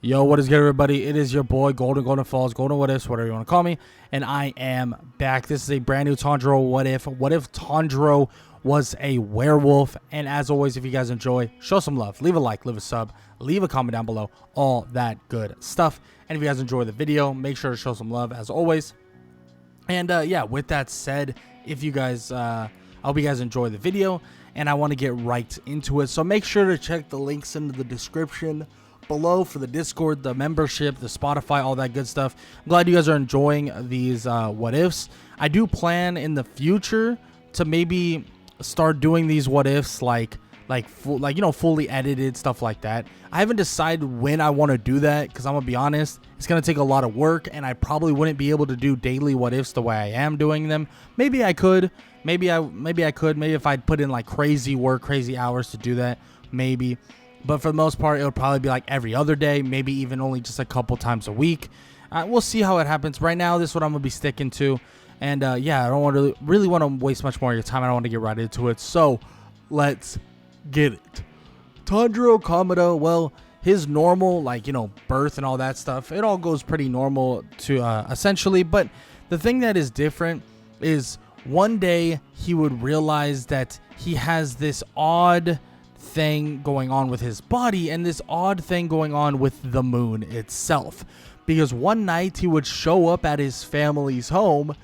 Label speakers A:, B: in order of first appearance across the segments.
A: Yo, what is good, everybody? It is your boy Golden Falls, Golden What Ifs, whatever you want to call me, and I am back. This is a brand new Tanjiro What If. What if Tanjiro was a werewolf? And as always, if you guys enjoy, show some love, leave a like, leave a sub, leave a comment down below, all that good stuff. And if you guys enjoy the video, make sure to show some love as always. And yeah, with that said, if you guys, I hope you guys enjoy the video, and I want to get right into it. So make sure to check the links in the description below for the Discord, the membership, the Spotify, all that good stuff. I'm glad you guys are enjoying these what ifs. I do plan in the future to maybe start doing these what ifs like fully edited stuff like that. I haven't decided when I want to do that because I'm gonna be honest, it's gonna take a lot of work, and I probably wouldn't be able to do daily what ifs the way I am doing them. Maybe I could. Maybe if I'd put in like crazy work, crazy hours to do that, maybe. But for the most part, it would probably be like every other day, maybe even only just a couple times a week. We'll see how it happens. Right now, this is what I'm going to be sticking to. And yeah, I don't really want to waste much more of your time. I don't want to get right into it. So let's get it. Tanjiro Kamado, well, his normal, birth and all that stuff, it all goes pretty normal to essentially. But the thing that is different is one day he would realize that he has this odd thing going on with his body and this odd thing going on with the moon itself, because one night he would show up at his family's home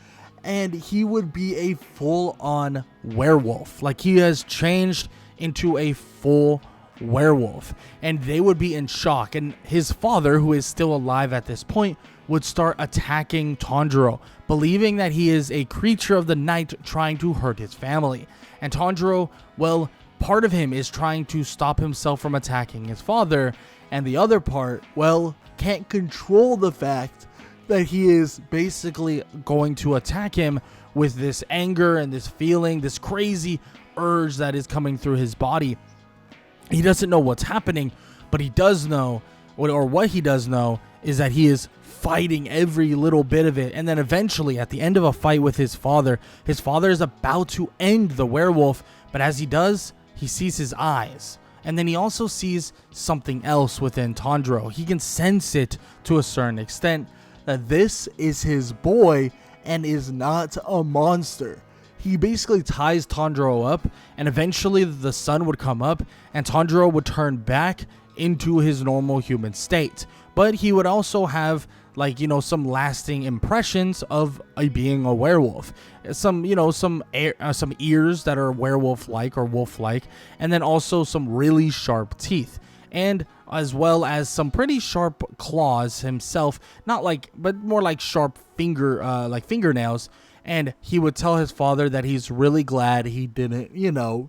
A: and he would be a full-on werewolf. Like, he has changed into a full werewolf, and they would be in shock. And his father, who is still alive at this point, would start attacking Tanjiro, believing that he is a creature of the night trying to hurt his family. And Tanjiro, well, part of him is trying to stop himself from attacking his father, and the other part, well, can't control the fact that he is basically going to attack him with this anger and this feeling, this crazy urge that is coming through his body. He doesn't know what's happening, but he does know, or what he does know, is that he is fighting every little bit of it. And then eventually, at the end of a fight with his father is about to end the werewolf, but as he does, he sees his eyes, and then he also sees something else within Tanjiro. He can sense it to a certain extent, that this is his boy and is not a monster. He basically ties Tanjiro up, and eventually the sun would come up and Tanjiro would turn back into his normal human state. But he would also have some lasting impressions of being a werewolf. Some ears that are werewolf-like or wolf-like, and then also some really sharp teeth, and as well as some pretty sharp claws himself, but more like sharp fingernails. And he would tell his father that he's really glad he didn't,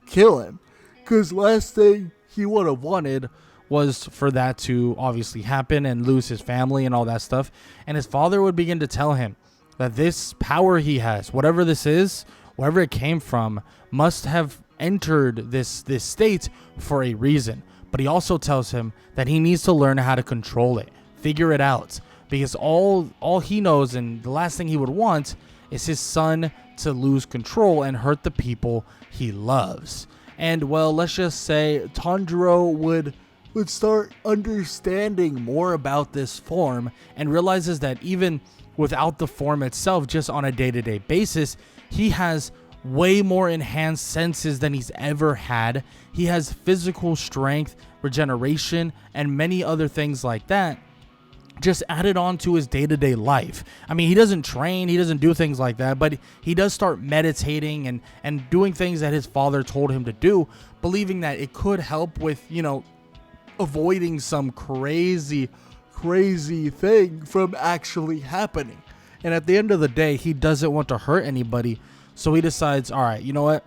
A: kill him, because last thing he would have wanted was for that to obviously happen and lose his family and all that stuff. And his father would begin to tell him that this power he has, whatever this is, wherever it came from, must have entered this state for a reason. But he also tells him that he needs to learn how to control it, figure it out, because all he knows and the last thing he would want is his son to lose control and hurt the people he loves. And well, let's just say Tanjiro would start understanding more about this form, and realizes that even without the form itself, just on a day-to-day basis, he has way more enhanced senses than he's ever had. He has physical strength, regeneration, and many other things like that just added on to his day-to-day life. I mean, he doesn't train, he doesn't do things like that, but he does start meditating and doing things that his father told him to do, believing that it could help with, avoiding some crazy thing from actually happening. And at the end of the day, he doesn't want to hurt anybody, so he decides, all right, you know what,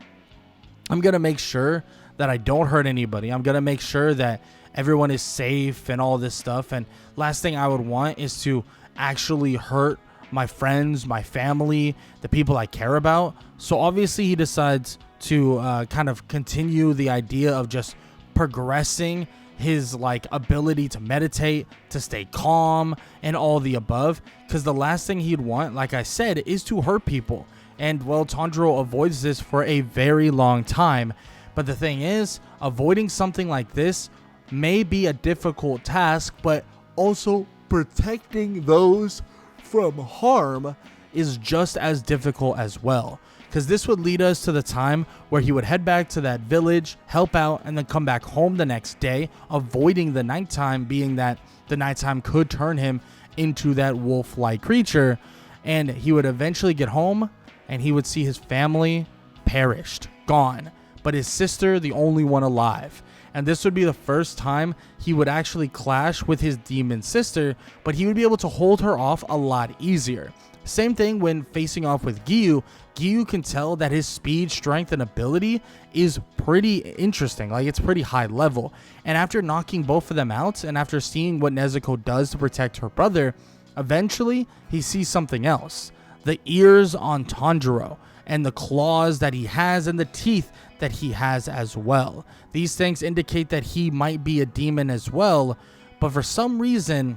A: I'm gonna make sure that I don't hurt anybody. I'm gonna make sure that everyone is safe and all this stuff. And last thing I would want is to actually hurt my friends, my family, the people I care about. So obviously he decides to kind of continue the idea of just progressing his ability to meditate, to stay calm, and all the above, because the last thing he'd want, like I said, is to hurt people. And well, Tanjiro avoids this for a very long time. But the thing is, avoiding something like this may be a difficult task, but also protecting those from harm is just as difficult as well. Because this would lead us to the time where he would head back to that village, help out, and then come back home the next day, avoiding the nighttime, being that the nighttime could turn him into that wolf-like creature. And he would eventually get home, and he would see his family perished, gone, but his sister the only one alive. And this would be the first time he would actually clash with his demon sister, but he would be able to hold her off a lot easier. Same thing when facing off with Giyu. Giyu can tell that his speed, strength, and ability is pretty interesting. Like, it's pretty high level. And after knocking both of them out, and after seeing what Nezuko does to protect her brother, eventually he sees something else. The ears on Tanjiro, and the claws that he has, and the teeth that he has as well. These things indicate that he might be a demon as well, but for some reason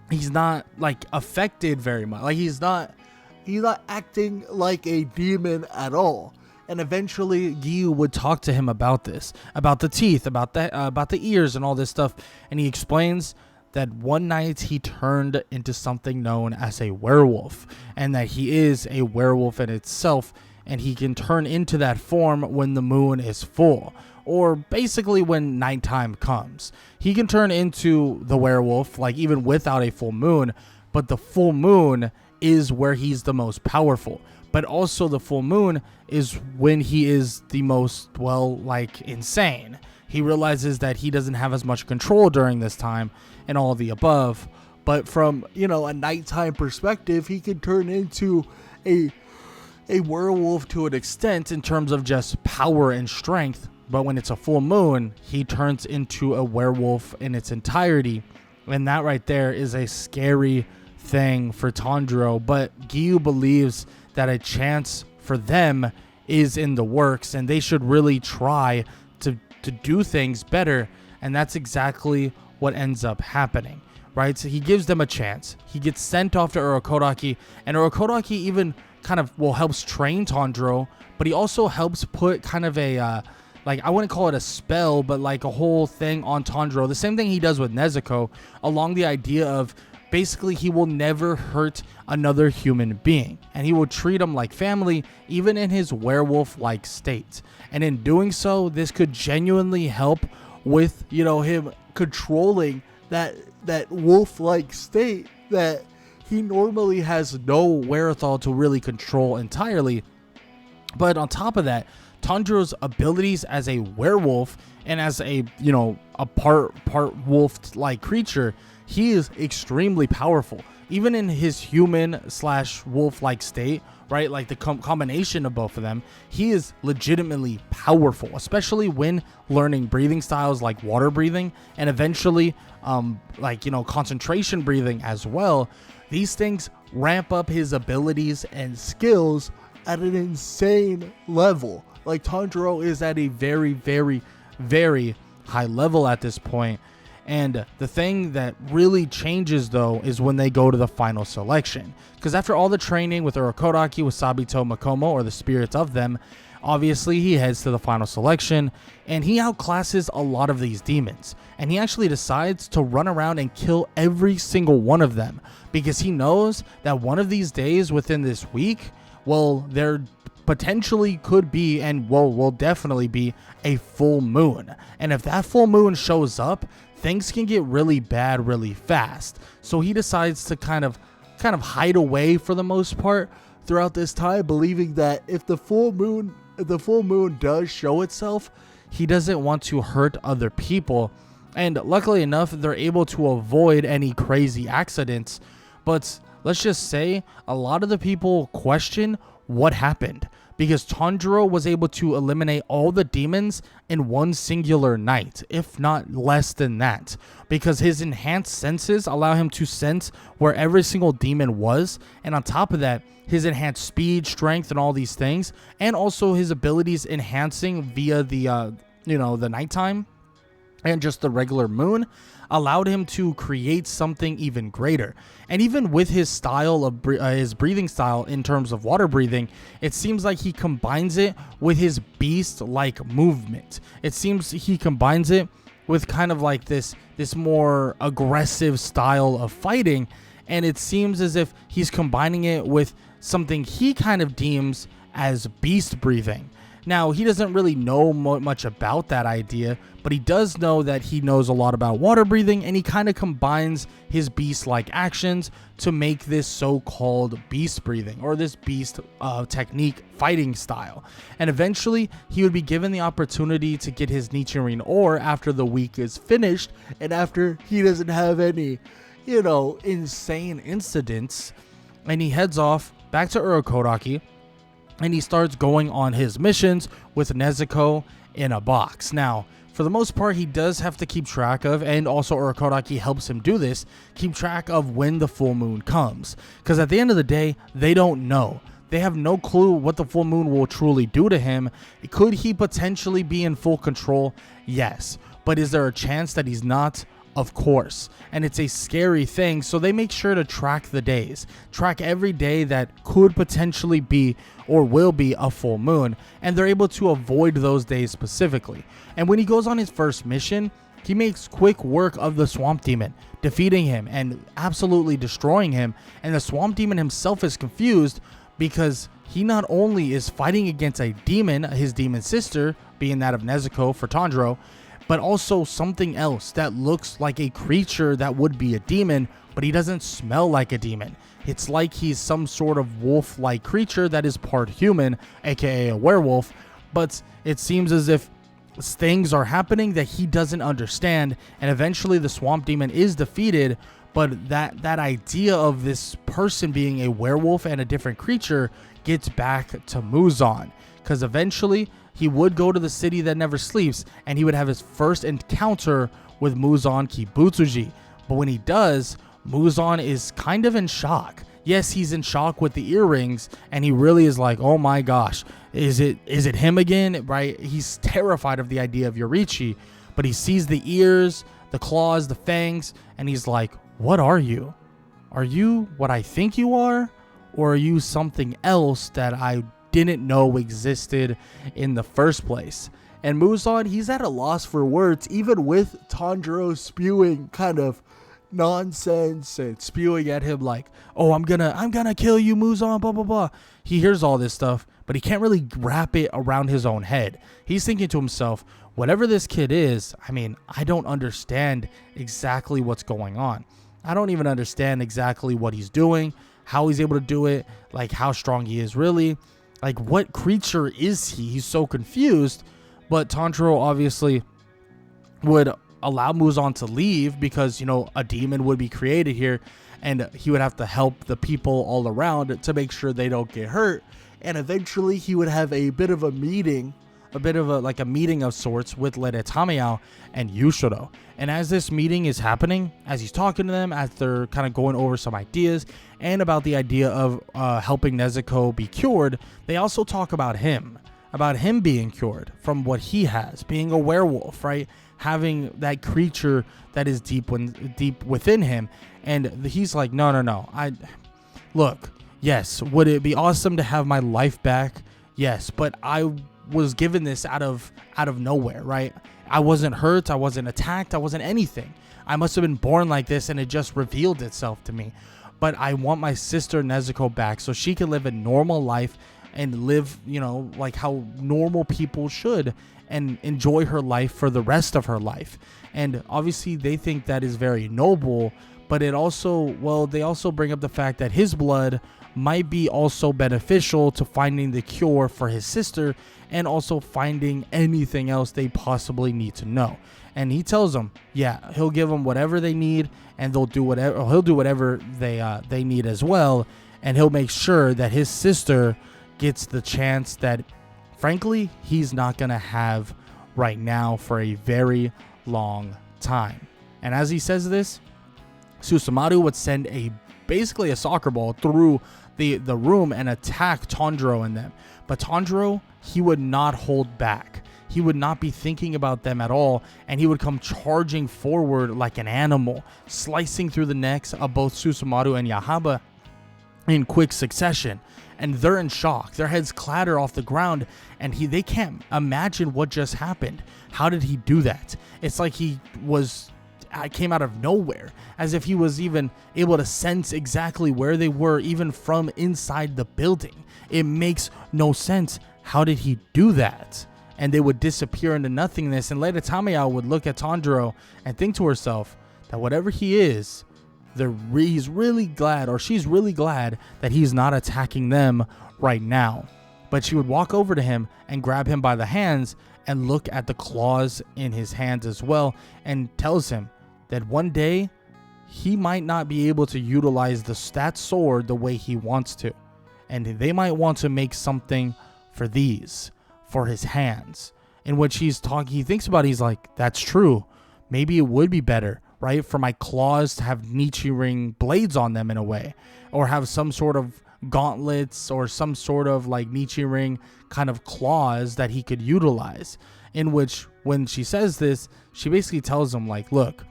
A: he's not like affected very much. Like, he's not acting like a demon at all. And eventually Giyu would talk to him about this, about the teeth, about the ears and all this stuff, and he explains that one night he turned into something known as a werewolf, and that he is a werewolf in itself, and he can turn into that form when the moon is full, or basically when nighttime comes. He can turn into the werewolf, like, even without a full moon, but the full moon is where he's the most powerful. But also the full moon is when he is the most, well, like, insane. He realizes that he doesn't have as much control during this time and all the above. But from, you know, a nighttime perspective, he can turn into a werewolf to an extent in terms of just power and strength. But when it's a full moon, he turns into a werewolf in its entirety. And that right there is a scary thing for Tanjiro. But Giyu believes that a chance for them is in the works, and they should really try to do things better. And that's exactly what ends up happening, right? So he gives them a chance. He gets sent off to Urokodaki, and Urokodaki even kind of, well, helps train Tanjiro, but he also helps put kind of a like, I wouldn't call it a spell, but like a whole thing on Tanjiro. The same thing he does with Nezuko, along the idea of basically he will never hurt another human being, and he will treat them like family, even in his werewolf-like state. And in doing so, this could genuinely help with, you know, him controlling that wolf-like state that he normally has no wherewithal to really control entirely. But on top of that, Tanjiro's abilities as a werewolf and as a, you know, a part wolf-like creature, he is extremely powerful. Even in his human / wolf-like state, right? Like the combination of both of them, he is legitimately powerful, especially when learning breathing styles like water breathing, and eventually, like, you know, concentration breathing as well. These things ramp up his abilities and skills at an insane level. Like, Tanjiro is at a very, very, very high level at this point. And the thing that really changes, though, is when they go to the final selection. Because after all the training with Urokodaki, with Sabito, Makomo, or the spirits of them, obviously he heads to the final selection, and he outclasses a lot of these demons. And he actually decides to run around and kill every single one of them, because he knows that one of these days within this week, well, there potentially could be, and will definitely be, a full moon. And if that full moon shows up, things can get really bad really fast. So he decides to kind of hide away for the most part throughout this time, believing that if the full moon does show itself, he doesn't want to hurt other people. And luckily enough, they're able to avoid any crazy accidents. But let's just say a lot of the people question what happened, because Tanjiro was able to eliminate all the demons in one singular night, if not less than that, because his enhanced senses allow him to sense where every single demon was, and on top of that, his enhanced speed, strength, and all these things, and also his abilities enhancing via the the nighttime and just the regular moon, allowed him to create something even greater. And even with his style of his breathing style in terms of water breathing, it seems like he combines it with his beast-like movement. It seems he combines it with kind of like this more aggressive style of fighting, and it seems as if he's combining it with something he kind of deems as beast breathing. Now, he doesn't really know much about that idea, but he does know that he knows a lot about water breathing, and he kind of combines his beast-like actions to make this so-called beast breathing, or this beast technique fighting style. And eventually, he would be given the opportunity to get his Nichirin ore after the week is finished, and after he doesn't have any, insane incidents, and he heads off back to Urokodaki, and he starts going on his missions with Nezuko in a box. Now, for the most part, he does have to keep track of, and also Urokodaki helps him do this, keep track of when the full moon comes. Because at the end of the day, they don't know. They have no clue what the full moon will truly do to him. Could he potentially be in full control? Yes. But is there a chance that he's not? Of course, and it's a scary thing, so they make sure to track the days, track every day that could potentially be or will be a full moon, and they're able to avoid those days specifically. And when he goes on his first mission, he makes quick work of the Swamp Demon, defeating him and absolutely destroying him, and the Swamp Demon himself is confused because he not only is fighting against a demon, his demon sister, being that of Nezuko for Tanjiro, but also something else that looks like a creature that would be a demon, but he doesn't smell like a demon. It's like he's some sort of wolf-like creature that is part human, aka a werewolf, but it seems as if things are happening that he doesn't understand, and eventually the Swamp Demon is defeated, but that idea of this person being a werewolf and a different creature gets back to Muzan, because eventually he would go to the city that never sleeps, and he would have his first encounter with Muzan Kibutsuji. But when he does, Muzan is kind of in shock. Yes, he's in shock with the earrings, and he really is like, oh my gosh, is it him again? Right? He's terrified of the idea of Yorichi, but he sees the ears, the claws, the fangs, and he's like, what are you? Are you what I think you are? Or are you something else that I didn't know existed in the first place? And Muzan, he's at a loss for words, even with Tanjiro spewing kind of nonsense and spewing at him like, oh, I'm gonna kill you, Muzan, blah blah blah. He hears all this stuff, but he can't really wrap it around his own head. He's thinking to himself, whatever this kid is, I don't understand exactly what's going on. I don't even understand exactly what he's doing, how he's able to do it, like how strong he is really. Like, what creature is he? He's so confused. But Tanjiro obviously would allow Muzan to leave because, a demon would be created here, and he would have to help the people all around to make sure they don't get hurt. And eventually he would have a bit of a meeting, a meeting of sorts with Lady Tamayo and Yushiro. And as this meeting is happening, as he's talking to them, as they're kind of going over some ideas and about the idea of helping Nezuko be cured, they also talk about him being cured from what he has, being a werewolf, right? Having that creature that is deep within him. And he's like, no. Look, yes, would it be awesome to have my life back? Yes, but I was given this out of nowhere, right? I wasn't hurt, I wasn't attacked, I wasn't anything. I must have been born like this, and it just revealed itself to me. But I want my sister Nezuko back so she can live a normal life and live, like how normal people should, and enjoy her life for the rest of her life. And obviously they think that is very noble, but they also bring up the fact that his blood might be also beneficial to finding the cure for his sister, and also finding anything else they possibly need to know. And he tells them, yeah, he'll give them whatever they need, and he'll do whatever they need as well, and he'll make sure that his sister gets the chance that, frankly, he's not gonna have right now for a very long time. And as he says this, Susumaru would send basically a soccer ball through the room and attack Tanjiro and them. But Tanjiro, he would not hold back. He would not be thinking about them at all, and he would come charging forward like an animal, slicing through the necks of both Susumaru and Yahaba, in quick succession, and they're in shock. Their heads clatter off the ground, and they can't imagine what just happened. How did he do that? It's like he came out of nowhere, as if he was even able to sense exactly where they were, even from inside the building. It makes no sense. How did he do that? And they would disappear into nothingness, and later Tamayo would look at Tanjiro and think to herself that whatever he is, he's really glad, or she's really glad, that he's not attacking them right now. But she would walk over to him and grab him by the hands and look at the claws in his hands as well, and tells him that one day he might not be able to utilize that sword the way he wants to, and they might want to make something for his hands. In which he thinks about it, he's like, that's true. Maybe it would be better, right, for my claws to have Nichiren blades on them in a way, or have some sort of gauntlets or some sort of like Nichiren kind of claws that he could utilize. In which, when she says this, she basically tells him like, look,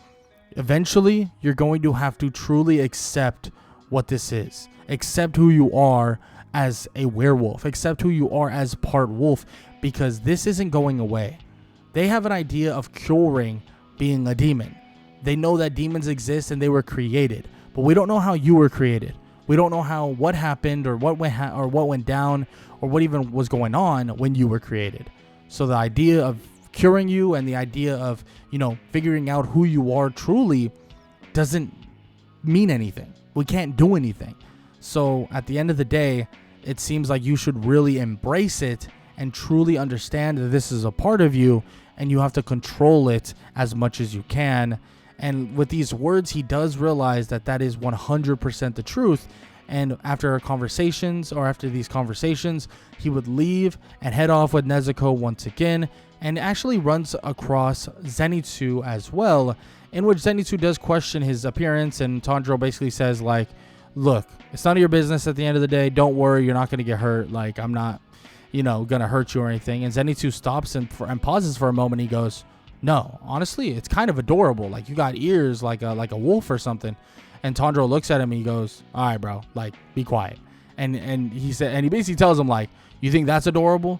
A: eventually you're going to have to truly accept what this is, accept who you are as a werewolf, accept who you are as part wolf, because this isn't going away. They have an idea of curing being a demon. They know that demons exist and they were created, but we don't know how you were created. We don't know what happened, or what went down, or what even was going on when you were created. So the idea of curing you and the idea of, figuring out who you are truly doesn't mean anything. We can't do anything. So at the end of the day, it seems like you should really embrace it and truly understand that this is a part of you, and you have to control it as much as you can. And with these words, he does realize that is 100% the truth. And after these conversations, he would leave and head off with Nezuko once again, and actually runs across Zenitsu as well, in which Zenitsu does question his appearance, and Tanjiro basically says like, look, it's none of your business at the end of the day. Don't worry, you're not going to get hurt. Like, I'm not, going to hurt you or anything. And Zenitsu stops and pauses for a moment. He goes, no, honestly, it's kind of adorable. Like, you got ears like a wolf or something. And Tanjiro looks at him and he goes, all right, bro, like, be quiet. And he basically tells him like, you think that's adorable?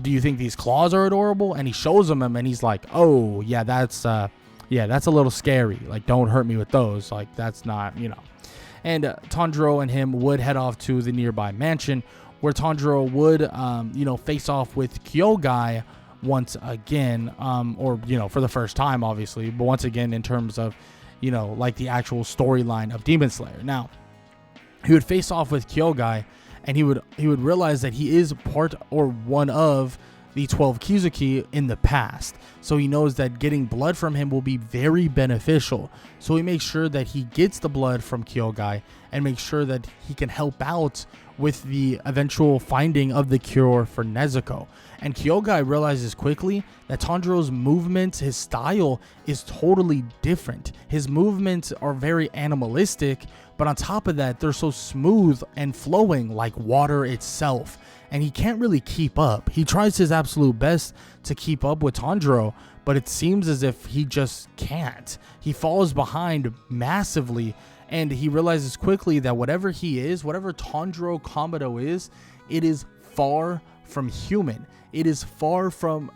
A: Do you think these claws are adorable? And he shows him and he's like, oh yeah, that's a little scary. Like, don't hurt me with those. Like, that's not, And Tanjiro and him would head off to the nearby mansion, where Tanjiro would, face off with Kyogai once again, for the first time, obviously, but once again in terms of, like the actual storyline of Demon Slayer. Now, he would face off with Kyogai, and he would realize that he is part or one of the 12 Kizuki in the past. So he knows that getting blood from him will be very beneficial. So he makes sure that he gets the blood from Kyogai and makes sure that he can help out with the eventual finding of the cure for Nezuko. And Kyogai realizes quickly that Tanjiro's movements, his style, is totally different. His movements are very animalistic, but on top of that, they're so smooth and flowing like water itself. And he can't really keep up. He tries his absolute best to keep up with Tanjiro, but it seems as if he just can't. He falls behind massively, and he realizes quickly that whatever he is, whatever Tanjiro Kamado is, it is far from human. It is far from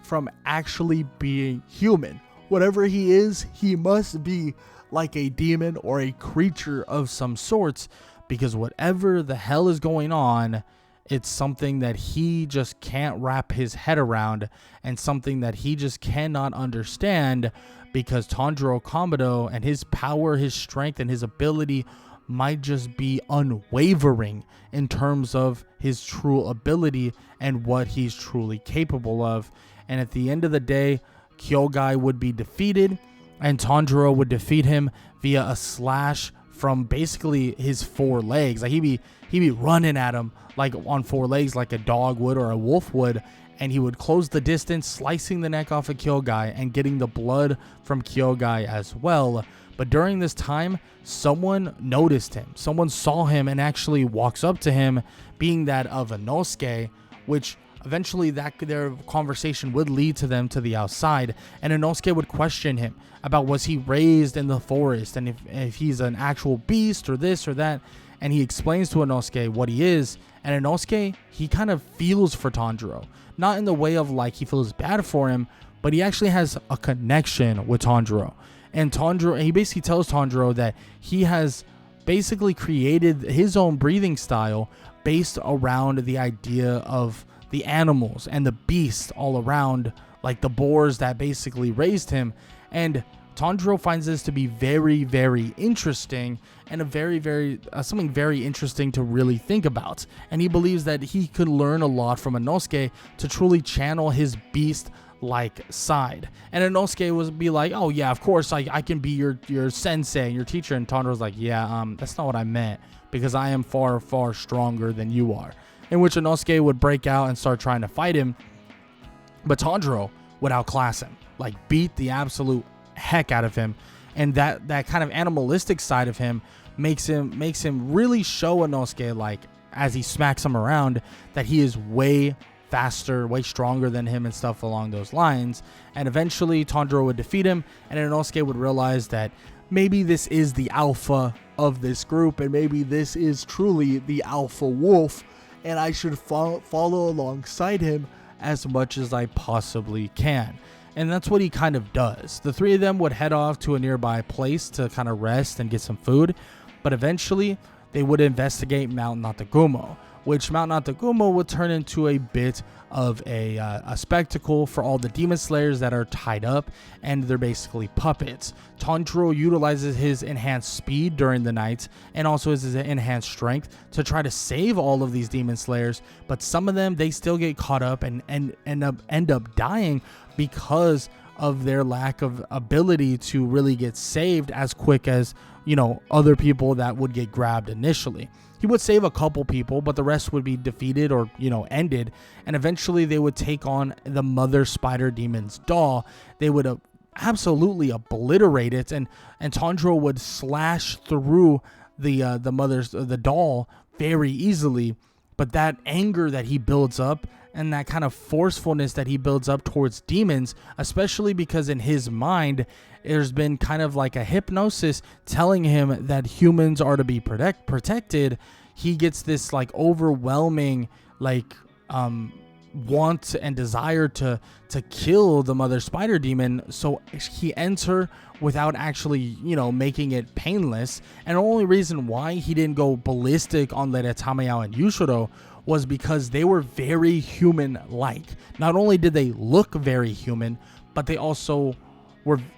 A: actually being human. Whatever he is, he must be like a demon or a creature of some sorts, because whatever the hell is going on, it's something that he just can't wrap his head around, and something that he just cannot understand, because Tanjiro Kamado and his power, his strength, and his ability might just be unwavering in terms of his true ability and what he's truly capable of. And at the end of the day, Kyogai would be defeated, and Tanjiro would defeat him via a slash from basically his four legs. Like, he'd be running at him like on four legs, like a dog would or a wolf would, and he would close the distance, slicing the neck off of Kyogai and getting the blood from Kyogai as well. But during this time, someone noticed him. Someone saw him and actually walks up to him, being that of Inosuke, which eventually their conversation would lead to them to the outside, and Inosuke would question him about was he raised in the forest, and if he's an actual beast or this or that. And he explains to Inosuke what he is, and Inosuke, he kind of feels for Tanjiro. Not in the way of like he feels bad for him, but he actually has a connection with Tanjiro. And Tanjiro, he basically tells Tanjiro that he has basically created his own breathing style based around the idea of the animals and the beasts all around, like the boars that basically raised him. And Tanjiro finds this to be very, very interesting, and a very, very something very interesting to really think about. And he believes that he could learn a lot from Inosuke to truly channel his beast-like side. And Inosuke would be like, "Oh yeah, of course, I can be your sensei, your teacher." And Tanjiro's like, "Yeah, that's not what I meant, because I am far, far stronger than you are." In which Inosuke would break out and start trying to fight him, but Tanjiro would outclass him, like beat the absolute heck out of him. And that kind of animalistic side of him makes him really show Inosuke, like as he smacks him around, that he is way faster, way stronger than him and stuff along those lines. And eventually Tanjiro would defeat him, and Inosuke would realize that maybe this is the alpha of this group, and maybe this is truly the alpha wolf, and I should follow alongside him as much as I possibly can. And that's what he kind of does. The three of them would head off to a nearby place to kind of rest and get some food. But eventually, they would investigate Mount Natagumo, which Mount Natagumo would turn into a bit of a spectacle for all the demon slayers that are tied up, and they're basically puppets. Tanjiro utilizes his enhanced speed during the night and also his enhanced strength to try to save all of these demon slayers, but some of them, they still get caught up and end up dying because of their lack of ability to really get saved as quick as, other people that would get grabbed initially. He would save a couple people, but the rest would be defeated or, ended. And eventually they would take on the mother spider demon's doll. They would absolutely obliterate it, and Tanjiro would slash through the doll very easily. But that anger that he builds up and that kind of forcefulness that he builds up towards demons, especially because in his mind, there's been kind of like a hypnosis telling him that humans are to be protected. He gets this like overwhelming want and desire to kill the mother spider demon. So he ends her without actually, making it painless. And the only reason why he didn't go ballistic on Tamayo and Yushiro was because they were very human-like. Not only did they look very human, but they also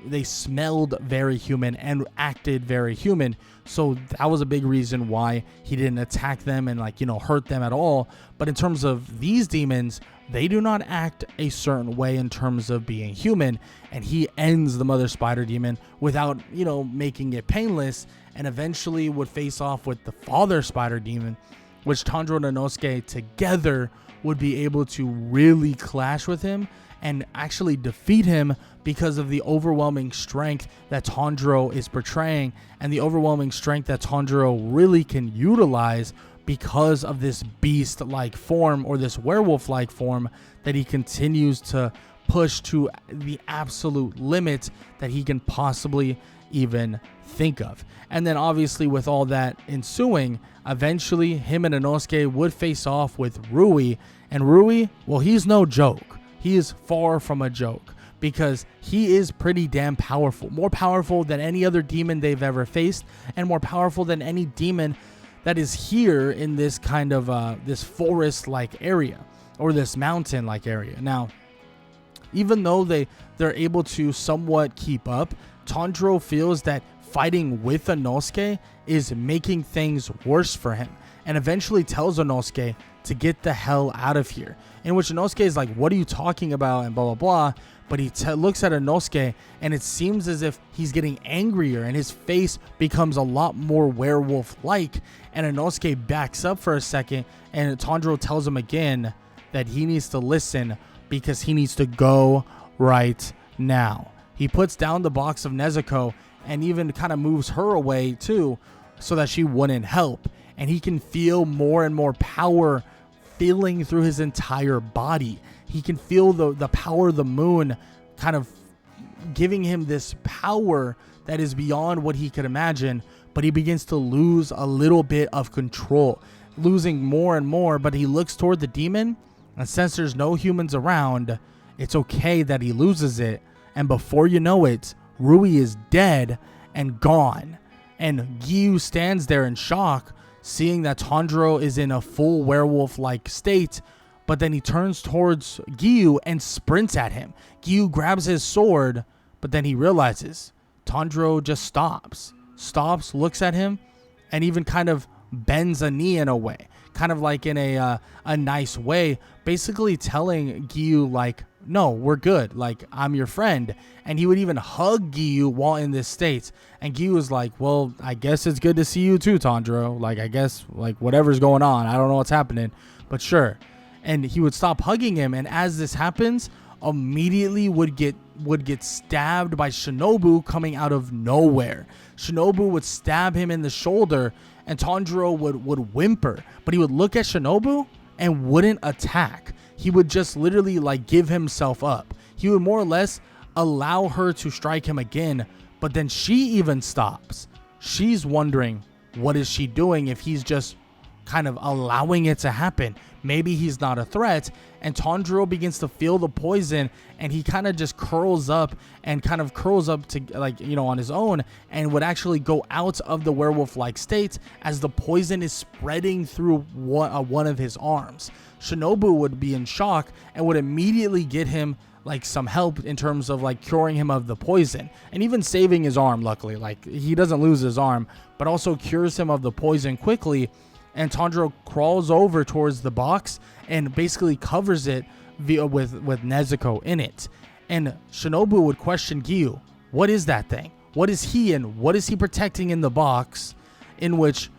A: they smelled very human and acted very human. So that was a big reason why he didn't attack them and hurt them at all. But in terms of these demons, they do not act a certain way in terms of being human, and he ends the mother spider demon without making it painless, and eventually would face off with the father spider demon, which Tanjiro and Inosuke together would be able to really clash with him and actually defeat him because of the overwhelming strength that Tanjiro is portraying, and the overwhelming strength that Tanjiro really can utilize because of this beast-like form, or this werewolf-like form, that he continues to push to the absolute limit that he can possibly even think of. And then obviously with all that ensuing, eventually him and Inosuke would face off with Rui. And Rui, well, he's no joke. He is far from a joke, because he is pretty damn powerful. More powerful than any other demon they've ever faced, and more powerful than any demon that is here in this kind of this forest-like area, or this mountain-like area. Now, even though they're able to somewhat keep up, Tanjiro feels that fighting with Inosuke is making things worse for him, and eventually tells Inosuke to get the hell out of here. In which Inosuke is like, "What are you talking about?" and blah blah blah. But he looks at Inosuke, and it seems as if he's getting angrier, and his face becomes a lot more werewolf-like. And Inosuke backs up for a second, and Tanjiro tells him again that he needs to listen, because he needs to go right now. He puts down the box of Nezuko and even kind of moves her away too, so that she wouldn't help. And he can feel more and more power filling through his entire body. He can feel the power of the moon kind of giving him this power that is beyond what he could imagine, but he begins to lose a little bit of control, losing more and more. But he looks toward the demon, and since there's no humans around, it's okay that he loses it. And before you know it, Rui is dead and gone. And Giyu stands there in shock, seeing that Tanjiro is in a full werewolf-like state. But then he turns towards Giyu and sprints at him. Giyu grabs his sword, but then he realizes Tanjiro just stops, looks at him, and even kind of bends a knee in a way, kind of like in a nice way, basically telling Giyu like, no, we're good. Like, I'm your friend. And he would even hug Giyu while in this state. And Giyu was like, well, I guess it's good to see you too, Tanjiro. Like, I guess, like, whatever's going on, I don't know what's happening, but sure. And he would stop hugging him. And as this happens, immediately would get stabbed by Shinobu coming out of nowhere. Shinobu would stab him in the shoulder, and Tanjiro would whimper. But he would look at Shinobu and wouldn't attack. He would just literally like give himself up. He would more or less allow her to strike him again, but then she even stops. She's wondering, what is she doing if he's just kind of allowing it to happen? Maybe he's not a threat. And Tanjiro begins to feel the poison, and he kind of just curls up to, like, you know, on his own, and would actually go out of the werewolf-like state as the poison is spreading through one of his arms. Shinobu would be in shock and would immediately get him like some help in terms of like curing him of the poison, and even saving his arm. Luckily, like, he doesn't lose his arm, but also cures him of the poison quickly. And Tanjiro crawls over towards the box and basically covers it with Nezuko in it. And Shinobu would question Giyu, what is that thing? What is he in? What is he protecting in the box? In which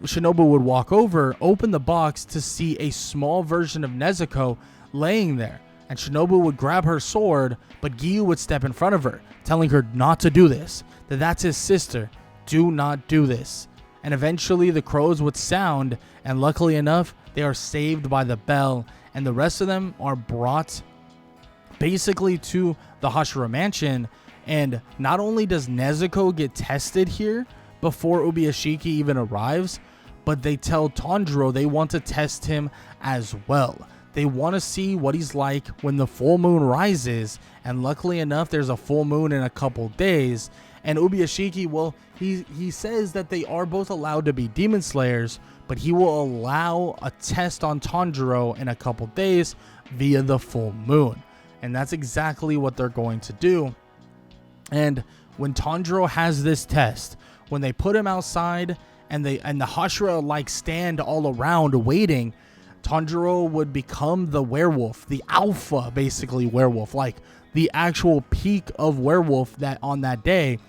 A: Shinobu would walk over, open the box to see a small version of Nezuko laying there. And Shinobu would grab her sword, but Giyu would step in front of her, telling her not to do this, that that's his sister. Do not do this. And eventually the crows would sound, and luckily enough, they are saved by the bell, and the rest of them are brought basically to the Hashira mansion. And not only does Nezuko get tested here before Ubuyashiki even arrives, but they tell Tanjiro they want to test him as well. They want to see what he's like when the full moon rises, and luckily enough, there's a full moon in a couple days. And Ubuyashiki, well, he says that they are both allowed to be demon slayers, but he will allow a test on Tanjiro in a couple days via the full moon. And that's exactly what they're going to do. And when Tanjiro has this test, when they put him outside and the Hashira like stand all around waiting, Tanjiro would become the werewolf, the alpha basically werewolf, like the actual peak of werewolf that on that day.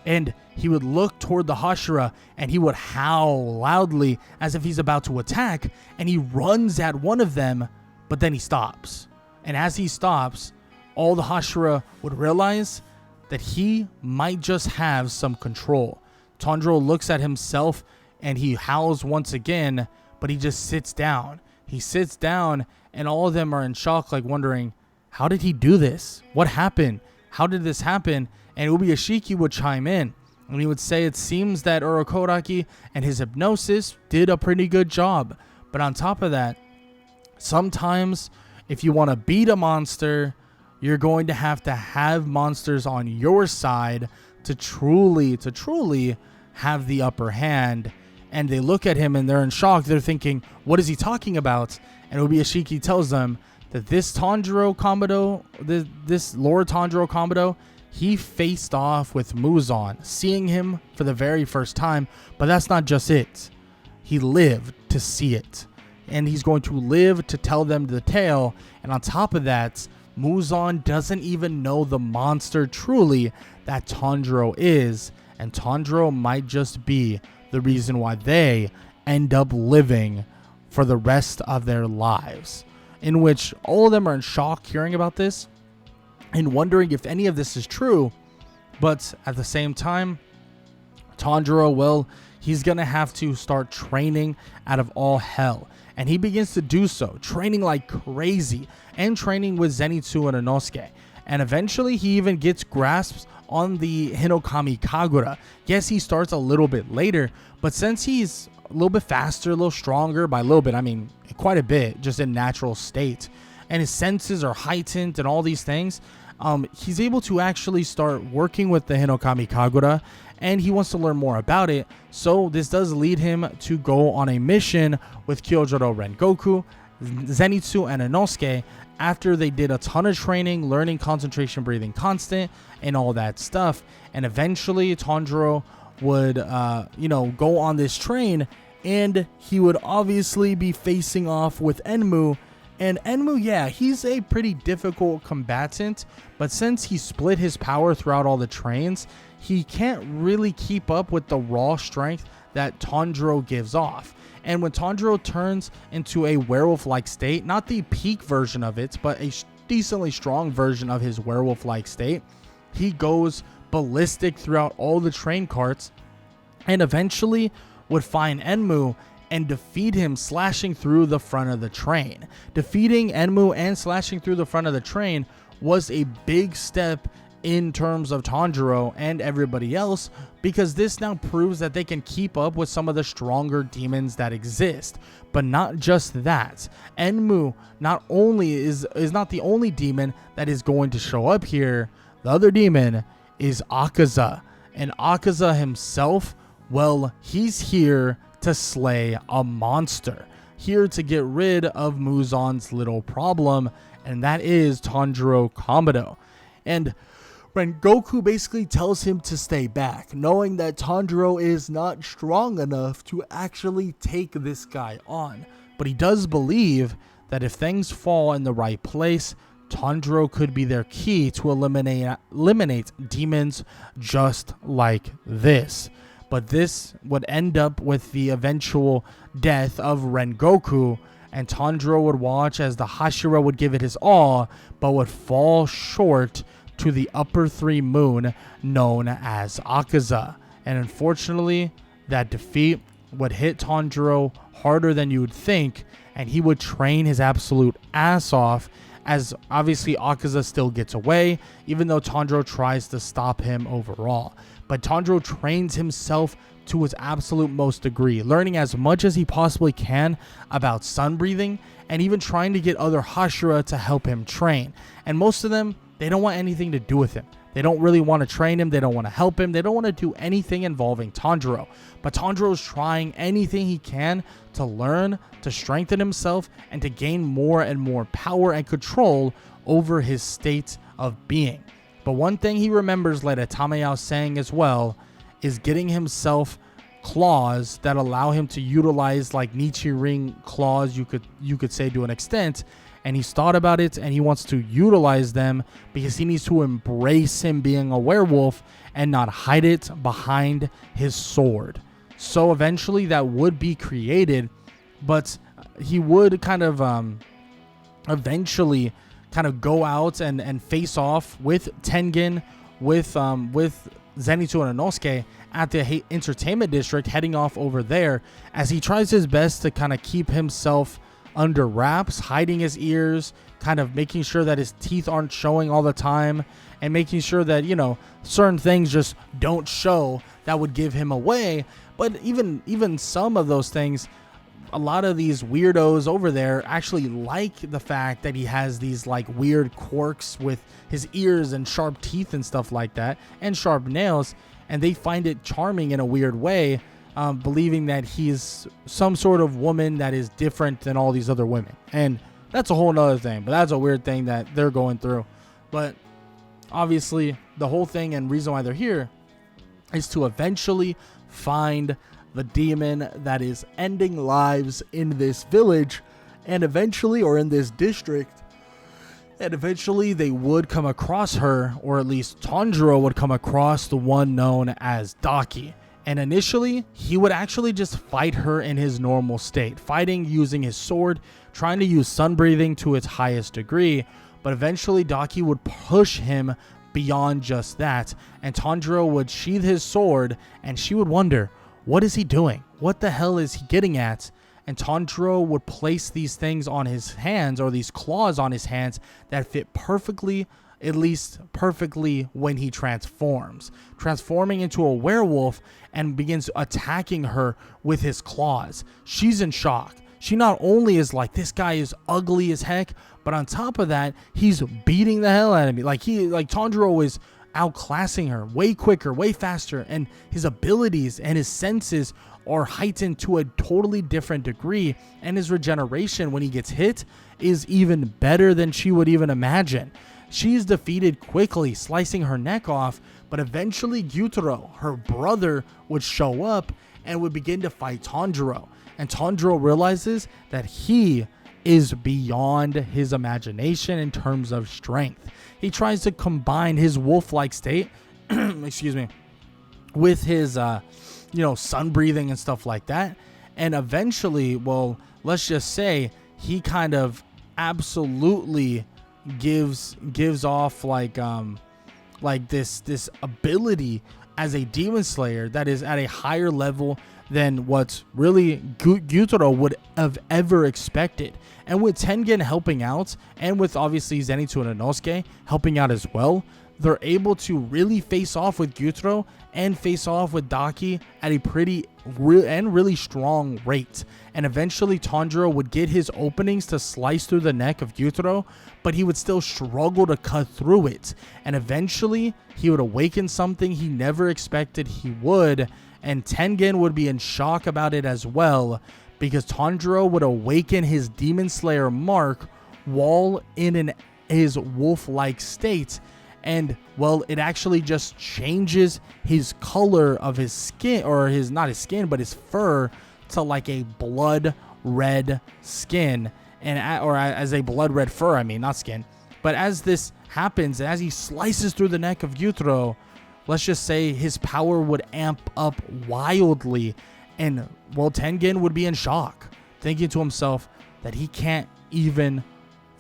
A: And he would look toward the Hashira and he would howl loudly as if he's about to attack, and he runs at one of them, but then he stops. And as he stops, all the Hashira would realize that he might just have some control. Tanjiro looks at himself and he howls once again, but he just sits down. He sits down and all of them are in shock, like wondering, how did he do this? What happened? How did this happen? And Ubuyashiki would chime in and he would say it seems that Urokodaki and his hypnosis did a pretty good job. But on top of that, sometimes if you want to beat a monster, you're going to have monsters on your side to truly have the upper hand. And they look at him and they're in shock. They're thinking, what is he talking about? And Ubuyashiki tells them that this Tanjiro Kamado, this Lord Tanjiro Kamado, he faced off with Muzan, seeing him for the very first time. But that's not just it. He lived to see it. And he's going to live to tell them the tale. And on top of that, Muzan doesn't even know the monster truly that Tanjiro is. And Tanjiro might just be the reason why they end up living for the rest of their lives. In which all of them are in shock hearing about this and wondering if any of this is true. But at the same time, Tanjiro, well, he's going to have to start training out of all hell. And he begins to do so, training like crazy and training with Zenitsu and Inosuke. And eventually he even gets grasps on the Hinokami Kagura. Yes, he starts a little bit later, but since he's a little bit faster, a little stronger, by a little bit, I mean quite a bit, just in natural state, and his senses are heightened and all these things, he's able to actually start working with the Hinokami Kagura, and he wants to learn more about it. So this does lead him to go on a mission with Kyojuro Rengoku, Zenitsu, and Inosuke after they did a ton of training, learning concentration, breathing constant, and all that stuff. And eventually Tanjiro would, go on this train, and he would obviously be facing off with Enmu. And Enmu, yeah, he's a pretty difficult combatant, but since he split his power throughout all the trains, he can't really keep up with the raw strength that Tanjiro gives off. And when Tanjiro turns into a werewolf-like state, not the peak version of it, but a decently strong version of his werewolf-like state, he goes ballistic throughout all the train carts and eventually would find Enmu and defeat him, slashing through the front of the train. Defeating Enmu and slashing through the front of the train was a big step in terms of Tanjiro and everybody else, because this now proves that they can keep up with some of the stronger demons that exist. But not just that, Enmu not only is not the only demon that is going to show up here. The other demon is Akaza, and Akaza himself, well, he's here to slay a monster, here to get rid of Muzan's little problem, and that is Tanjiro Kamado. And Rengoku basically tells him to stay back, knowing that Tanjiro is not strong enough to actually take this guy on. But he does believe that if things fall in the right place, Tanjiro could be their key to eliminate demons just like this. But this would end up with the eventual death of Rengoku, and Tanjiro would watch as the Hashira would give it his all, but would fall short to the upper three moon known as Akaza. And unfortunately, that defeat would hit Tanjiro harder than you would think, and he would train his absolute ass off, as obviously Akaza still gets away, even though Tanjiro tries to stop him overall. But Tanjiro trains himself to his absolute most degree, learning as much as he possibly can about sun breathing, and even trying to get other Hashira to help him train. And most of them, they don't want anything to do with him. They don't really want to train him. They don't want to help him. They don't want to do anything involving Tanjiro. But Tanjiro's trying anything he can to learn, to strengthen himself, and to gain more and more power and control over his state of being. But one thing he remembers, like Tamayo saying as well, is getting himself claws that allow him to utilize like Nichirin claws, you could say, to an extent. And he's thought about it, and he wants to utilize them because he needs to embrace him being a werewolf and not hide it behind his sword. So eventually that would be created, but he would kind of eventually kind of go out and face off with Tengen, with Zenitsu and Inosuke at the entertainment district, heading off over there as he tries his best to kind of keep himself under wraps, hiding his ears, kind of making sure that his teeth aren't showing all the time, and making sure that, certain things just don't show that would give him away. But even some of those things, a lot of these weirdos over there actually like the fact that he has these like weird quirks with his ears and sharp teeth and stuff like that, and sharp nails, and they find it charming in a weird way, believing that he's some sort of woman that is different than all these other women. And that's a whole nother thing, but that's a weird thing that they're going through. But obviously the whole thing and reason why they're here is to eventually find the demon that is ending lives in this village, and eventually, or in this district, and eventually they would come across her, or at least Tanjiro would come across the one known as Daki. And initially, he would actually just fight her in his normal state, fighting using his sword, trying to use sun breathing to its highest degree. But eventually, Daki would push him beyond just that. And Tanjiro would sheath his sword, and she would wonder, what is he doing? What the hell is he getting at? And Tanjiro would place these things on his hands, or these claws on his hands, that fit perfectly, at least perfectly, when he transforming into a werewolf and begins attacking her with his claws. She's in shock. She not only is like, this guy is ugly as heck, but on top of that, he's beating the hell out of me. Like Tanjiro is outclassing her way quicker, way faster, and his abilities and his senses are heightened to a totally different degree, and his regeneration when he gets hit is even better than she would even imagine. She's defeated quickly, slicing her neck off, but eventually Gyutaro, her brother, would show up and would begin to fight Tanjiro. And Tanjiro realizes that he is beyond his imagination in terms of strength. He tries to combine his wolf-like state, excuse me, with his, sun breathing and stuff like that. And eventually, well, let's just say he kind of absolutely gives off like this ability as a demon slayer that is at a higher level than what really Gyutaro would have ever expected. And with Tengen helping out, and with obviously Zenitsu and Inosuke helping out as well, they're able to really face off with Gyutaro and face off with Daki at a really strong rate. And eventually Tanjiro would get his openings to slice through the neck of Gyutaro, but he would still struggle to cut through it. And eventually he would awaken something he never expected he would, and Tengen would be in shock about it as well, because Tanjiro would awaken his Demon Slayer mark while in his wolf-like state. And, well, it actually just changes his color of his skin, or not his skin, but his fur, to like a blood red skin, or as a blood red fur, not skin. But as this happens, and as he slices through the neck of Gyutaro, let's just say his power would amp up wildly, and, well, Tengen would be in shock, thinking to himself that he can't even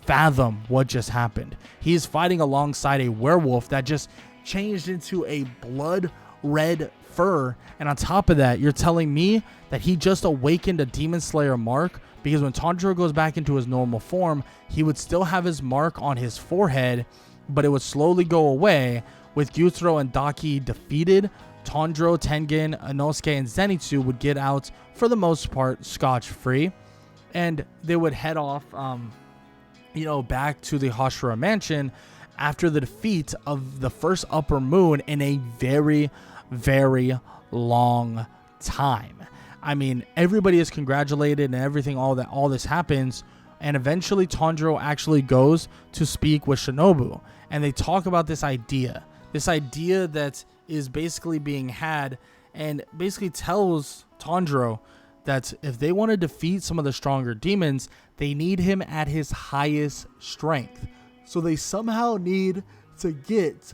A: fathom what just happened. He is fighting alongside a werewolf that just changed into a blood red fur, and on top of that, you're telling me that he just awakened a Demon Slayer mark, because when Tanjiro goes back into his normal form, he would still have his mark on his forehead, but it would slowly go away. With Gyutaro and Daki defeated, Tanjiro, Tengen, Inosuke, and Zenitsu would get out, for the most part, scotch-free, and they would head off back to the Hashira mansion after the defeat of the first Upper Moon in a very, very long time. Everybody is congratulated and everything, all this happens, and eventually Tanjiro actually goes to speak with Shinobu, and they talk about this idea that is basically being had, and basically tells Tanjiro that if they want to defeat some of the stronger demons, they need him at his highest strength. So they somehow need to get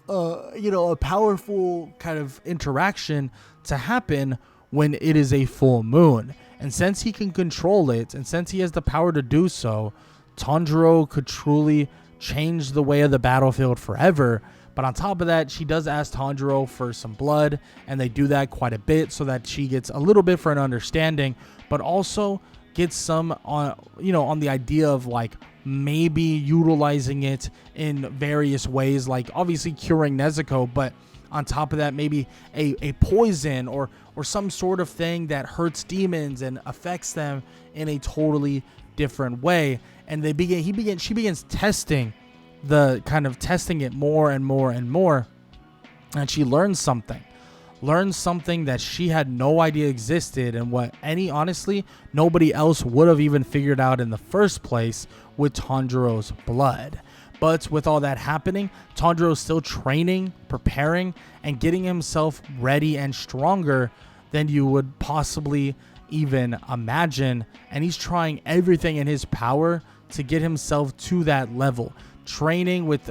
A: a powerful kind of interaction to happen when it is a full moon. And since he can control it, and since he has the power to do so, Tanjiro could truly change the way of the battlefield forever. But on top of that, she does ask Tanjiro for some blood, and they do that quite a bit so that she gets a little bit for an understanding, but also gets some on the idea of like maybe utilizing it in various ways, like obviously curing Nezuko, but on top of that, maybe a poison or some sort of thing that hurts demons and affects them in a totally different way. And she begins testing it more and more and more, and she learns something that she had no idea existed, and what honestly nobody else would have even figured out in the first place with Tanjiro's blood. But with all that happening, Tanjiro's still training, preparing, and getting himself ready and stronger than you would possibly even imagine, and he's trying everything in his power to get himself to that level, training with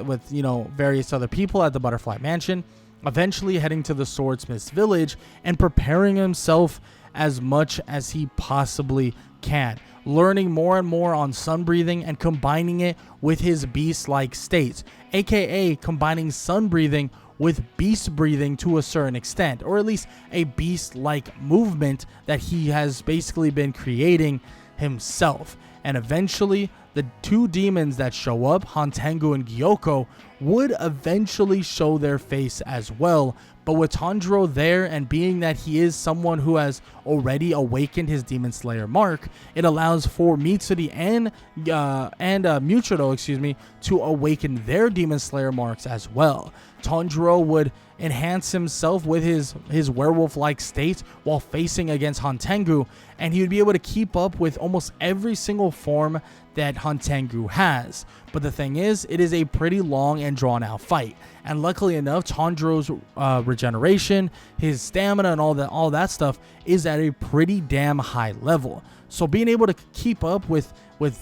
A: various other people at the Butterfly Mansion, eventually heading to the Swordsmith Village and preparing himself as much as he possibly can, learning more and more on sun breathing and combining it with his beast-like states, aka combining sun breathing with beast breathing to a certain extent, or at least a beast-like movement that he has basically been creating himself. And eventually, the two demons that show up, Hantengu and Gyoko, would eventually show their face as well. But with Tanjiro there, and being that he is someone who has already awakened his Demon Slayer mark, it allows for Mitsuri and Muchiro, to awaken their Demon Slayer marks as well. Tanjiro would enhance himself with his werewolf-like state while facing against Hantengu, and he would be able to keep up with almost every single form that Hantengu has. But the thing is, it is a pretty long and drawn-out fight. And luckily enough, Tanjiro's regeneration, his stamina, and all that stuff is at a pretty damn high level. So being able to keep up with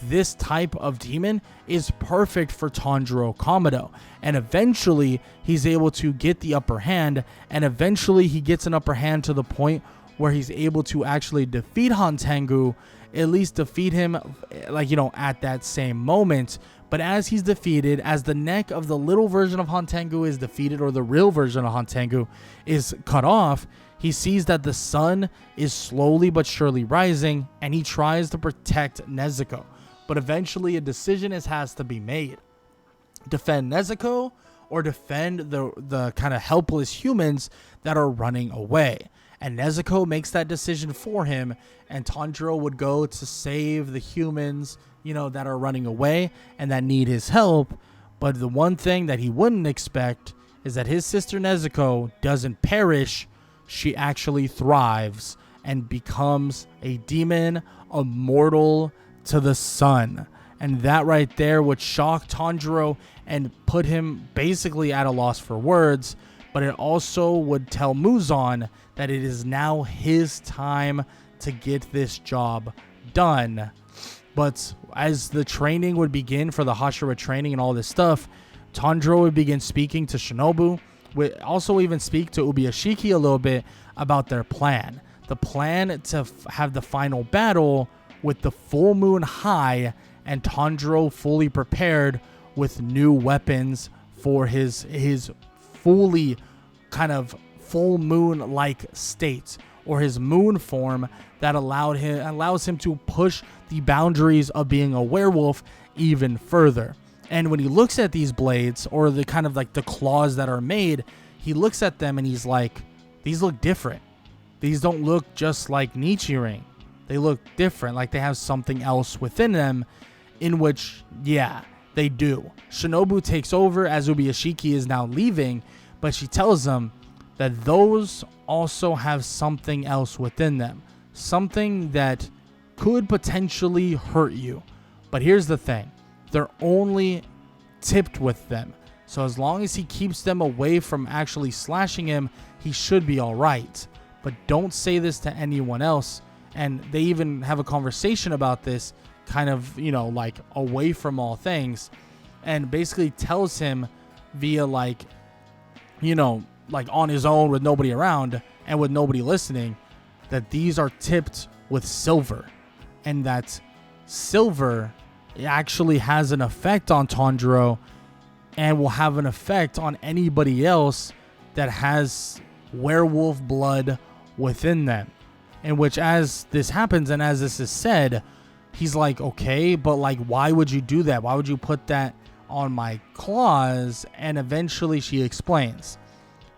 A: this type of demon is perfect for Tanjiro Kamado. And eventually, he's able to get the upper hand, and eventually he gets an upper hand to the point where he's able to actually defeat Hantengu, at least defeat him, at that same moment. But as he's defeated, as the neck of the little version of Hantengu is defeated, or the real version of Hantengu is cut off, he sees that the sun is slowly but surely rising, and he tries to protect Nezuko. But eventually a decision has to be made. Defend Nezuko or defend the kind of helpless humans that are running away. And Nezuko makes that decision for him, and Tanjiro would go to save the humans, that are running away and that need his help. But the one thing that he wouldn't expect is that his sister Nezuko doesn't perish. She actually thrives and becomes a demon, immortal to the sun. And that right there would shock Tanjiro and put him basically at a loss for words. But it also would tell Muzan that it is now his time to get this job done. But as the training would begin for the Hashira training and all this stuff, Tanjiro would begin speaking to Shinobu, would also even speak to Ubuyashiki a little bit about their plan. The plan to have the final battle with the full moon high and Tanjiro fully prepared with new weapons for his fully kind of full moon like state, or his moon form that allows him to push the boundaries of being a werewolf even further. And when he looks at these blades, or the kind of like the claws that are made, he looks at them and he's like, these look different. These don't look just like Nichiren. They look different, like they have something else within them, in which, yeah, they do. Shinobu takes over as Ubuyashiki is now leaving, but she tells him that those also have something else within them. Something that could potentially hurt you. But here's the thing. They're only tipped with them. So as long as he keeps them away from actually slashing him, he should be alright. But don't say this to anyone else. And they even have a conversation about this, kind of, like away from all things. And basically tells him via like on his own with nobody around and with nobody listening, that these are tipped with silver. And that silver actually has an effect on Tanjiro and will have an effect on anybody else that has werewolf blood within them. In which, as this happens and as this is said, he's like, okay, but like, why would you do that? Why would you put that on my claws? And eventually she explains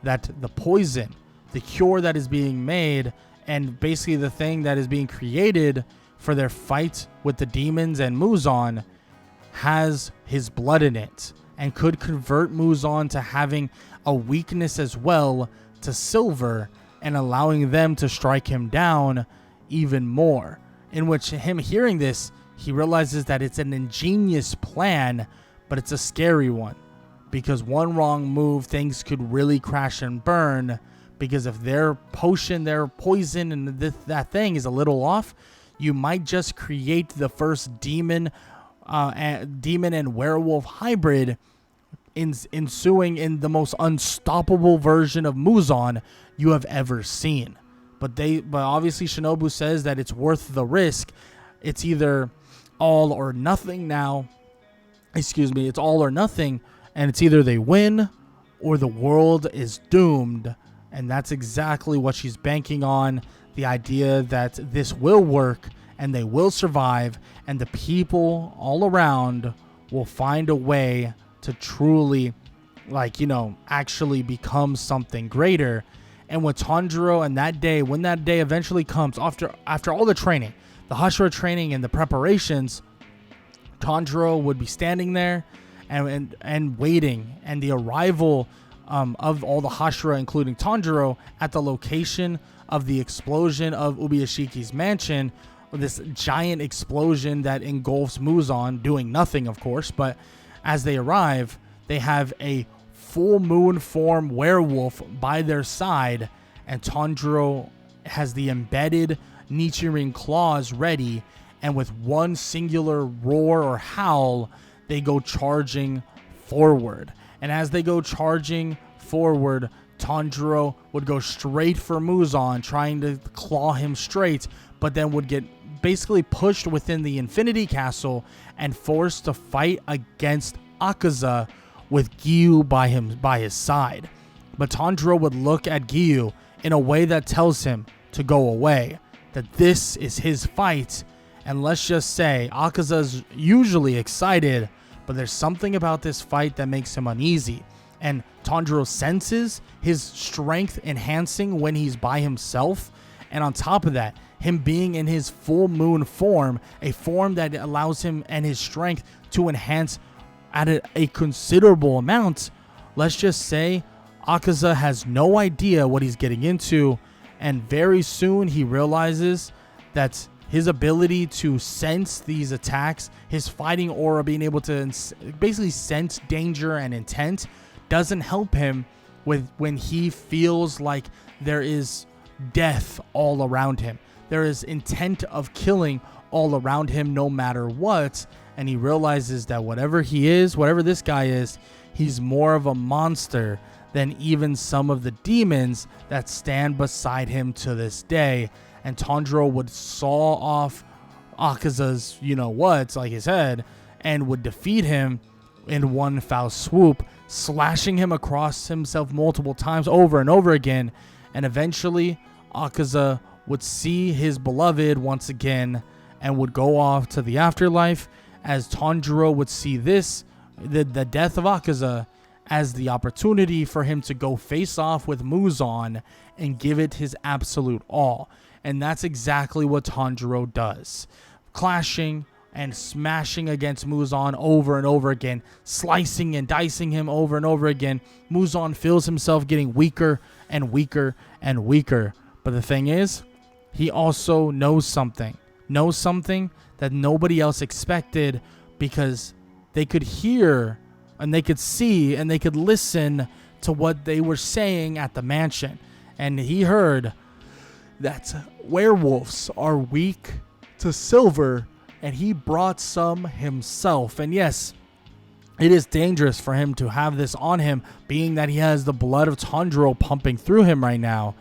A: that the poison, the cure that is being made, and basically the thing that is being created for their fight with the demons and Muzan has his blood in it, and could convert Muzan to having a weakness as well to silver, and allowing them to strike him down even more. In which him hearing this, he realizes that it's an ingenious plan, but it's a scary one. Because one wrong move, things could really crash and burn. Because if their potion, their poison, and that thing is a little off, you might just create the first demon and werewolf hybrid, ensuing in the most unstoppable version of Muzan you have ever seen. But obviously Shinobu says that it's worth the risk, it's either all or nothing now. Excuse me, it's all or nothing, and it's either they win or the world is doomed. And that's exactly what she's banking on, the idea that this will work and they will survive, and the people all around will find a way to truly, actually become something greater. And with Tanjiro and that day, when that day eventually comes, after all the training, the Hashira training and the preparations, Tanjiro would be standing there and waiting, and the arrival of all the Hashira, including Tanjiro, at the location of the explosion of Ubuyashiki's mansion, this giant explosion that engulfs Muzan, doing nothing, of course. But as they arrive, they have a full moon form werewolf by their side, and Tanjiro has the embedded Nichiren claws ready, and with one singular roar or howl, they go charging forward. And as they go charging forward, Tanjiro would go straight for Muzan, trying to claw him straight, but then would get basically pushed within the Infinity Castle and forced to fight against Akaza with Giyu by his side. But Tanjiro would look at Giyu in a way that tells him to go away, that this is his fight. And let's just say Akaza's usually excited, but there's something about this fight that makes him uneasy. And Tanjiro senses his strength enhancing when he's by himself. And on top of that, him being in his full moon form, a form that allows him and his strength to enhance at a considerable amount. Let's just say Akaza has no idea what he's getting into. And very soon he realizes that his ability to sense these attacks, his fighting aura, being able to basically sense danger and intent, doesn't help him when he feels like there is death all around him. There is intent of killing all around him no matter what. And he realizes that whatever he is, whatever this guy is, he's more of a monster than even some of the demons that stand beside him to this day. And Tanjiro would saw off Akaza's, like his head, and would defeat him in one foul swoop, slashing him across himself multiple times over and over again. And eventually Akaza would see his beloved once again and would go off to the afterlife, as Tanjiro would see the death of Akaza, as the opportunity for him to go face off with Muzan and give it his absolute all. And that's exactly what Tanjiro does, clashing and smashing against Muzan over and over again, slicing and dicing him over and over again. Muzan feels himself getting weaker and weaker and weaker. But the thing is, he also knows something that nobody else expected, because they could hear and they could see and they could listen to what they were saying at the mansion. And he heard that werewolves are weak to silver, and he brought some himself. And yes, it is dangerous for him to have this on him, being that he has the blood of Tanjiro pumping through him right now.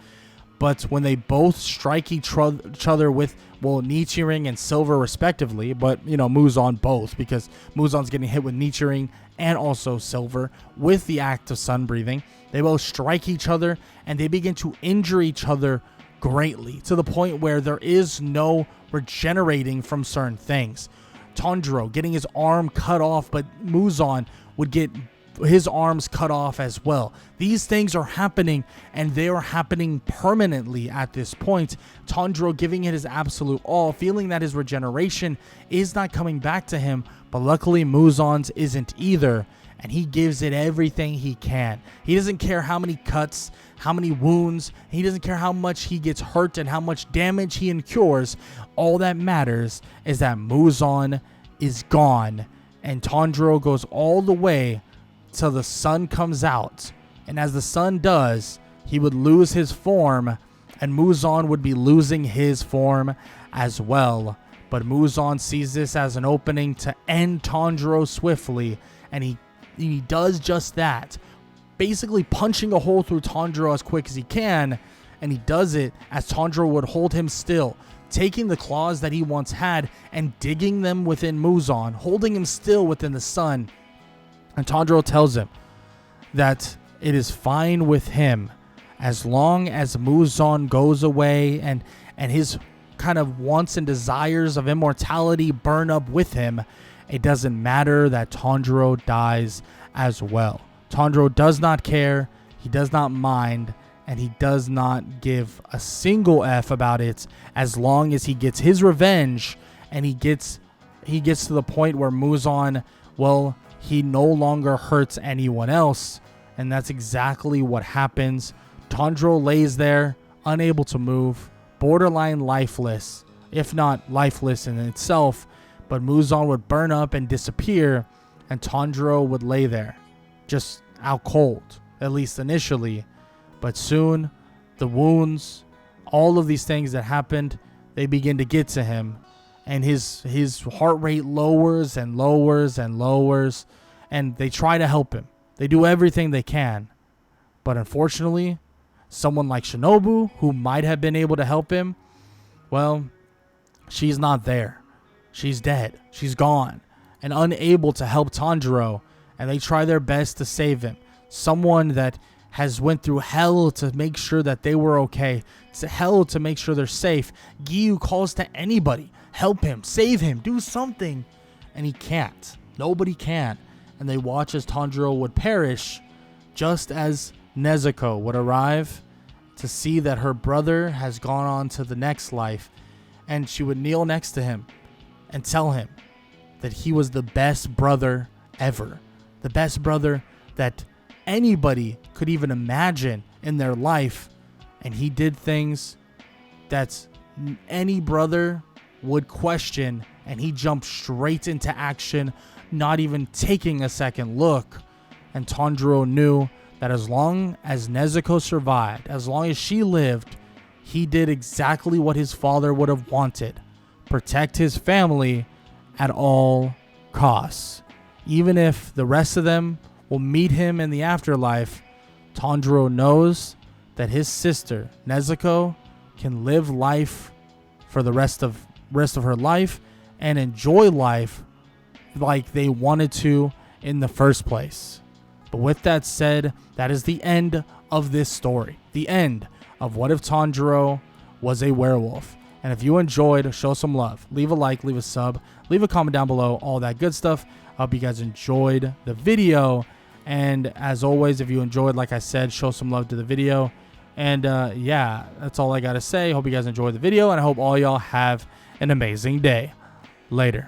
A: But when they both strike each other with, Nichiren and silver respectively, but, Muzan both, because Muzan's getting hit with Nichiren and also silver with the act of sun breathing. They both strike each other, and they begin to injure each other greatly, to the point where there is no regenerating from certain things. Tanjiro getting his arm cut off, but Muzan would get his arms cut off as well. These things are happening, and they are happening permanently at this point. Tanjiro giving it his absolute all, feeling that his regeneration is not coming back to him, but luckily Muzan's isn't either, and he gives it everything he can. He doesn't care how many cuts, how many wounds, he doesn't care how much he gets hurt and how much damage he incurs. All that matters is that Muzan is gone, and Tanjiro goes all the way till the sun comes out. And as the sun does, he would lose his form, and Muzan would be losing his form as well. But Muzan sees this as an opening to end Tanjiro swiftly, and he does just that, basically punching a hole through Tanjiro as quick as he can. And he does it as Tanjiro would hold him still, taking the claws that he once had and digging them within Muzan, holding him still within the sun. And Tanjiro tells him that it is fine with him as long as Muzan goes away and his kind of wants and desires of immortality burn up with him. It doesn't matter that Tanjiro dies as well. Tanjiro does not care, he does not mind, and he does not give a single F about it as long as he gets his revenge and he gets to the point where Muzan, well, he no longer hurts anyone else. And that's exactly what happens. Tanjiro lays there, unable to move, borderline lifeless, if not lifeless in itself, but Muzan would burn up and disappear, and Tanjiro would lay there, just out cold, at least initially. But soon, the wounds, all of these things that happened, they begin to get to him, and his heart rate lowers and lowers and lowers, and they try to help him. They do everything they can, but unfortunately, someone like Shinobu, who might have been able to help him, well, she's not there. She's dead. She's gone and unable to help Tanjiro, and they try their best to save him. Someone that has went through hell to make sure that they were okay, to hell to make sure they're safe. Giyu calls to anybody, help him, save him, do something, and he can't. Nobody can. And they watch as Tanjiro would perish, just as Nezuko would arrive to see that her brother has gone on to the next life, and she would kneel next to him and tell him that he was the best brother ever, the best brother that anybody could even imagine in their life, and he did things that any brother would question, and he jumped straight into action, not even taking a second look. And Tanjiro knew that as long as Nezuko survived, as long as she lived, he did exactly what his father would have wanted: protect his family at all costs. Even if the rest of them will meet him in the afterlife, Tanjiro knows that his sister, Nezuko, can live life for the rest of her life and enjoy life like they wanted to in the first place. But with that said, that is the end of this story. The end of What If Tanjiro Was a Werewolf. And if you enjoyed, show some love. Leave a like, leave a sub, leave a comment down below, all that good stuff. I hope you guys enjoyed the video. And as always, if you enjoyed, like I said, show some love to the video. And yeah, that's all I got to say. Hope you guys enjoyed the video, and I hope all y'all have an amazing day. Later.